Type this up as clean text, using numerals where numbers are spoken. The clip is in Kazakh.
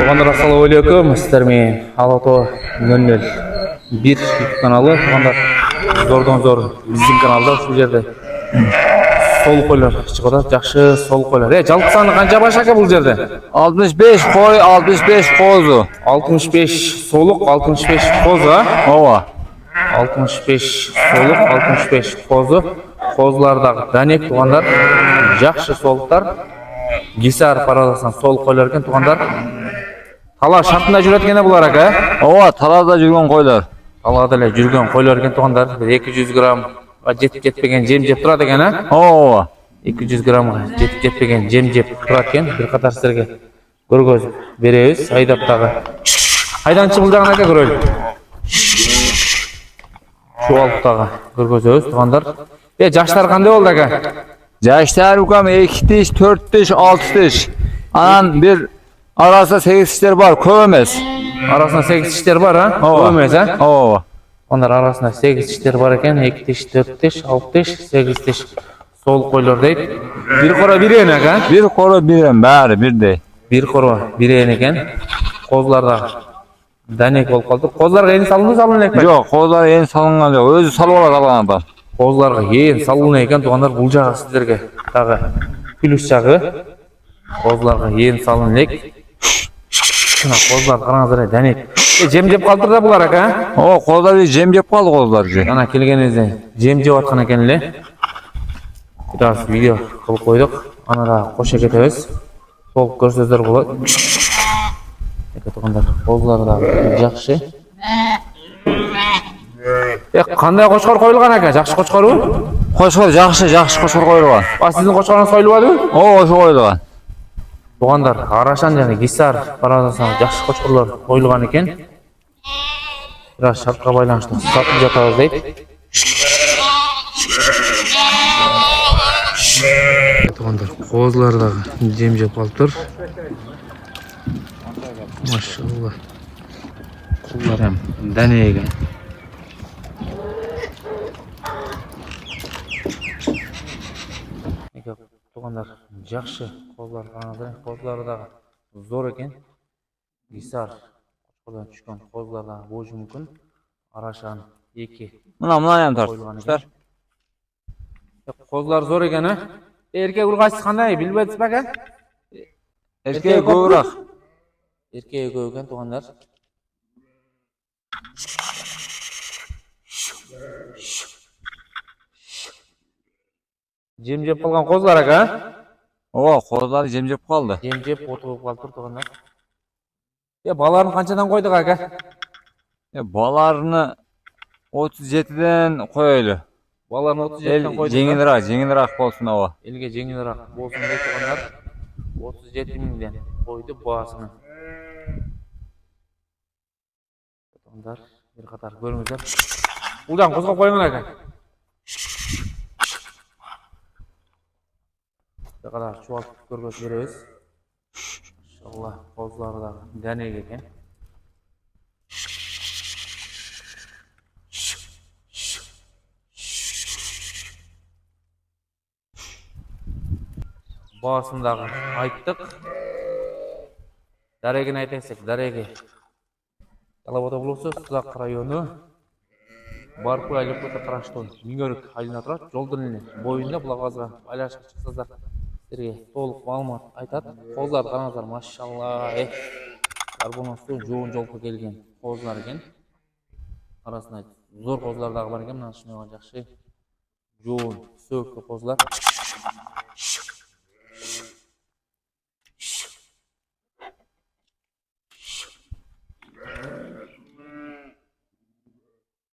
Туғандар ассалаумағалейкум, сіздер мен Алато 00 1 каналы. Туғандар зордан зор біздің каналда ушул жерде сол қойлар шығады, жақсы сол қойлар. Жалпы саны қанша баш ака бұл жерде? 65 қой, 65 қозы. 65 солық, 65 қозы. Ова. 65 солық, 65 қозы. Қозылардағы дәнек туғандар, жақсы солықтар. Гисар парадасынан сол қойлар екен туғандар. Тала шартында жүреткен бұлар ака? Ова, талада жүрген қойлар. Талада жүрген қойлар екен туғандар. 200 грамм жетпеген жем жеп тұрады екен, а? Ова. 200 граммға жетпеген жем жеп тұрады екен. Bir қатар сіздерге көргөзіп береміз. Айдаптағы. Айдан шығылдаған ака көрелік. Шуалықтағы көргөзөбүз туғандар. Жаштар қандай болды ака? Жаштар укам 2 тиш, 4 тиш, 6 тиш. Анан bir arasında 8 tişler var, көп емес. Арасында 8 тиштер бар, а? Ова. Көп емес, а? Ова. Onlar arasında 8 tişler var ekan, 2 tiş, 4 tiş, 6 tiş, 8 tiş sol koylar deydi. Bir kora bir en ekan. Bir koro biren, bari birde. Bir kora bir en ekan. Kozlarda danek olup kaldı. Kozlarga en salındı ekmek. Yok, kozlar en salıngan yok. Özü salıp alады алған адам. Kozlarga en salındı ekan, туғандар бұл жағы сіздерге тағы плюс жағы. Kozlarga en salınды ek. Kozlar қараңыздар danek. Жем жеп қалдыр да бұлар ака? О, kozlar жем жеп қалды kozlar же. Ана келгеніңізде жем жеп атқан екен еле. Biraz видео қылып қойдық. Ана да қоша кетеміз. Толық көрсөздер болады. Туғандар, қозылар да жақсы. Қандай қошқар қойылған ака? Жақсы қошқар у? Қошқар жақсы қошқар қойылған. Сіздің қошқарыңыз қойылады у? О, ошо қойылған. Туғандар, Арашан және Гисар парадасынан жақсы қошқарлар қойылған екен. Biraz шартқа байланышты сатып жатабыз дейді. Туғандар, қозылардағы жем жеп алып тұр. Машалла. Құлдар әм дәнегі. Туғандар, жақсы қозылар қанады. Қозылардағы зор екен. Гисар қозылардан түшкен қозылардағы божы мүмкін. Арашан 2. Мына ям тартып. Қозылар зор екен, а? Еркек ұрғайсыз қандай, білбедіңіз бе ака? Еркек көбірек. Еркек көп екен туғандар. Жем жеп қалған қозылар ака? О, қозылар жем жеп қалды. Жем жеп отырып қалып тұр туғандар. Баларын қаншадан қойдық ака? Баларыны 37-ден қойылы. Баларын 37-ден қойдық. Жеңілірек болсын ова. Елге жеңілірек болсын деп туғандар. 37.000-ден қойды бағасını. Туғандар, бір қатар көріңіздер. Ұлдан қозғап қойыңыз ака. Bir kadar çoğaltıp görgöz veririz. İnşallah kozları da deney eкен. Bağısınдағы айттық. Дәрегін айтайсек, дәреге. Алабота бұлысы, Сызақ районы. Барпы айлықпыты Қараштон, Меңөрік айына тұрады. Жолдың бойында бұлағазға айлашық шықсыздар. Сіздерге толық малымат айтады. Қозылар қараңыздар, машалла. Карбоносты жоғын жолқы келген қозылар екен. Арасында зор қозылардағы бар екен. Мына шынайған жақсы жоғын сөккі қозылар.